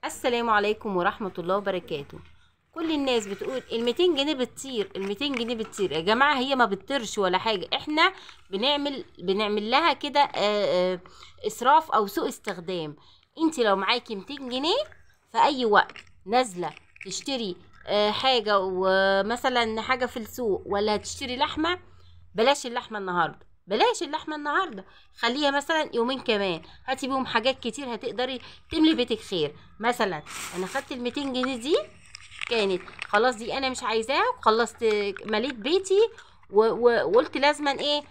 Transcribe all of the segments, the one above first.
السلام عليكم ورحمة الله وبركاته. كل الناس بتقول ال200 جنيه بتطير، ال200 جنيه بتطير. يا جماعة هي ما بتطيرش ولا حاجة، احنا بنعمل لها كده اسراف او سوء استخدام. انت لو معاكي 200 جنيه في اي وقت نازلة تشتري حاجة، ومثلا حاجة في السوق، ولا هتشتري لحمة، بلاش اللحمة النهاردة، بلاش اللحمة النهاردة، خليها مثلا يومين كمان، هاتي بيهم حاجات كتير هتقدري تملي بيتك خير. مثلا انا خدت ال200 جنيه دي، كانت خلاص دي انا مش عايزاها، وخلصت مليت بيتي وقلت لازما ايه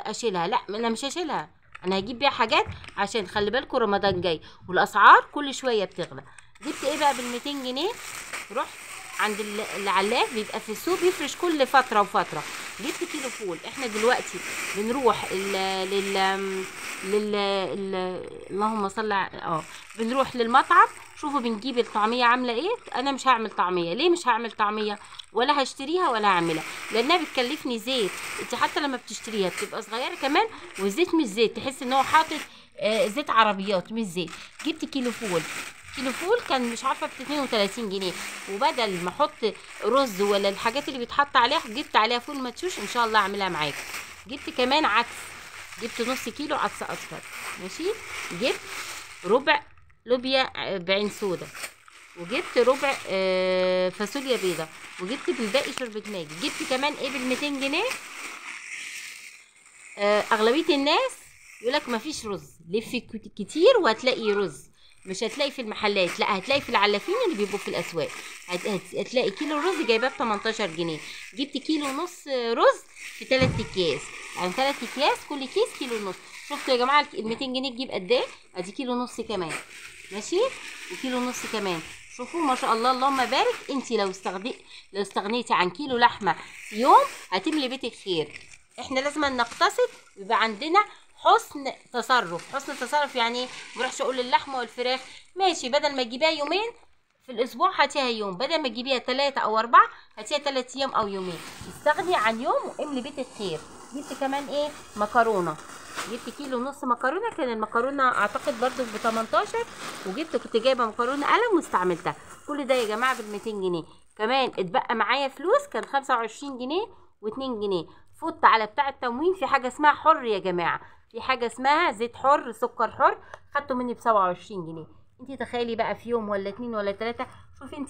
اشيلها. لا انا مش هشيلها، انا هجيب بيها حاجات، عشان خلي بالكم رمضان جاي والاسعار كل شويه بتغلى. جبت ايه بقى بال200 جنيه؟ رحت عند العلاف، بيبقى في السوق بيفرش كل فتره وفتره. جبت كيلو فول. احنا دلوقتي بنروح اللهم صل بنروح للمطعم، شوفوا بنجيب الطعميه عامله ايه. انا مش هعمل طعميه. ليه مش هعمل طعميه؟ ولا هشتريها ولا هعملها، لانها بتكلفني زيت. انت حتى لما بتشتريها بتبقى صغيره كمان، والزيت مش زيت، تحس ان هو حاطط زيت عربيات مش زيت. جبت كيلو فول. كيلو فول كان مش عارفه ب 32 جنيه، وبدل ما احط رز ولا الحاجات اللي بيتحط عليها، جبت عليها فول مدشوش، ان شاء الله اعملها معاكم. جبت كمان عدس، جبت نص كيلو عدس اصفر، ماشي. جبت ربع لوبيا بعين سودا، وجبت ربع فاصوليا بيضه، وجبت بالباقي شوربه ماجي. جبت كمان ايه بال200 جنيه؟ اغلبيه الناس يقولك مفيش رز، لف كتير وهتلاقي رز. مش هتلاقي في المحلات، لا هتلاقي في العلافين اللي بيبقوا في الاسواق. هتلاقي كيلو رز جايباه ب 18 جنيه. جبت كيلو ونص رز في 3 اكياس، يعني 3 اكياس كل كيس كيلو ونص. شفتوا يا جماعه ال 200 جنيه تجيب قد ايه؟ ادي كيلو ونص كمان، ماشي، وكيلو ونص كمان. شوفوا ما شاء الله اللهم بارك. انت لو استغنيتي عن كيلو لحمه في يوم هتملي بيتك خير. احنا لازم نقتصد، يبقى عندنا حسن تصرف. حسن تصرف يعني ما اروحش اقول اللحمه والفراخ ماشي، بدل ما تجيبيها يومين في الاسبوع هاتيها يوم، بدل ما تجيبيها 3 أو 4 هاتيها 3 ايام او يومين. استغني عن يوم واملي بيتك خير. جبت كمان ايه؟ مكرونه. جبت كيلو ونص مكرونه، كان المكرونه اعتقد برضو ب 18، وجبت كنت جايبه مكرونه قلم واستعملتها. كل ده يا جماعه بال200 جنيه. كمان اتبقى معايا فلوس، كان 25 جنيه و2 جنيه. فوت على بتاع التموين، في حاجه اسمها حر يا جماعه، في حاجه اسمها زيت حر، سكر حر، خدته مني ب 27 جنيه. انت تخيلي بقى في يوم ولا 2 ولا 3، شوفي انت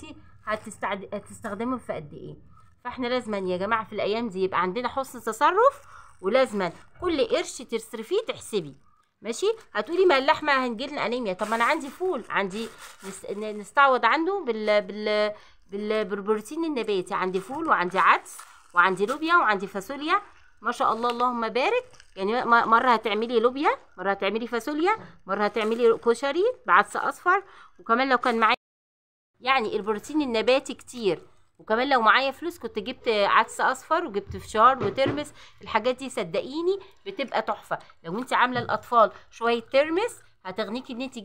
هتستخدمه في قد ايه. فاحنا لازما يا جماعه في الايام دي يبقى عندنا حسن تصرف، ولازما كل قرش تصرفيه تحسبي، ماشي. هتقولي ما اللحمه هنجيلنا انيميا، طب ما انا عندي فول، عندي نستعوض عنه بالبروتين النباتي. عندي فول وعندي عدس وعندي لوبيا وعندي فاصوليا، ما شاء الله اللهم بارك. يعني مره هتعملي لوبيا، مره هتعملي فاصوليا، مره هتعملي كشري بعدس اصفر. وكمان لو كان معايا يعني البروتين النباتي كتير، وكمان لو معايا فلوس كنت جبت عدس اصفر وجبت فشار وترمس. الحاجات دي صدقيني بتبقى تحفه. لو انت عامله الاطفال شويه ترمس هتغنيكي ان انت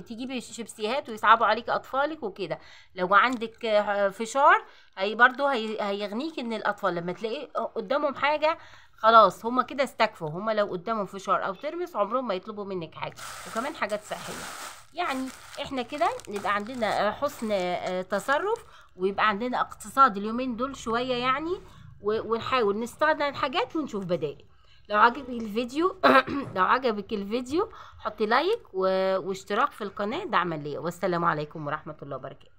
تجيبي شيبسيهات ويصعبوا عليكي اطفالك وكده. لو عندك فشار هيغنيكي ان الاطفال لما تلاقي قدامهم حاجه خلاص هما كده استكفوا. هما لو قدامهم فشار او ترمس عمرهم ما يطلبوا منك حاجه، وكمان حاجات صحيه. يعني احنا كده نبقى عندنا حسن تصرف، ويبقى عندنا اقتصاد اليومين دول شويه يعني، ونحاول نستغنى عن حاجات ونشوف بدائل. لو عجبك الفيديو لو عجبك الفيديو حطي لايك واشتراك في القناه دعما ليا. والسلام عليكم ورحمه الله وبركاته.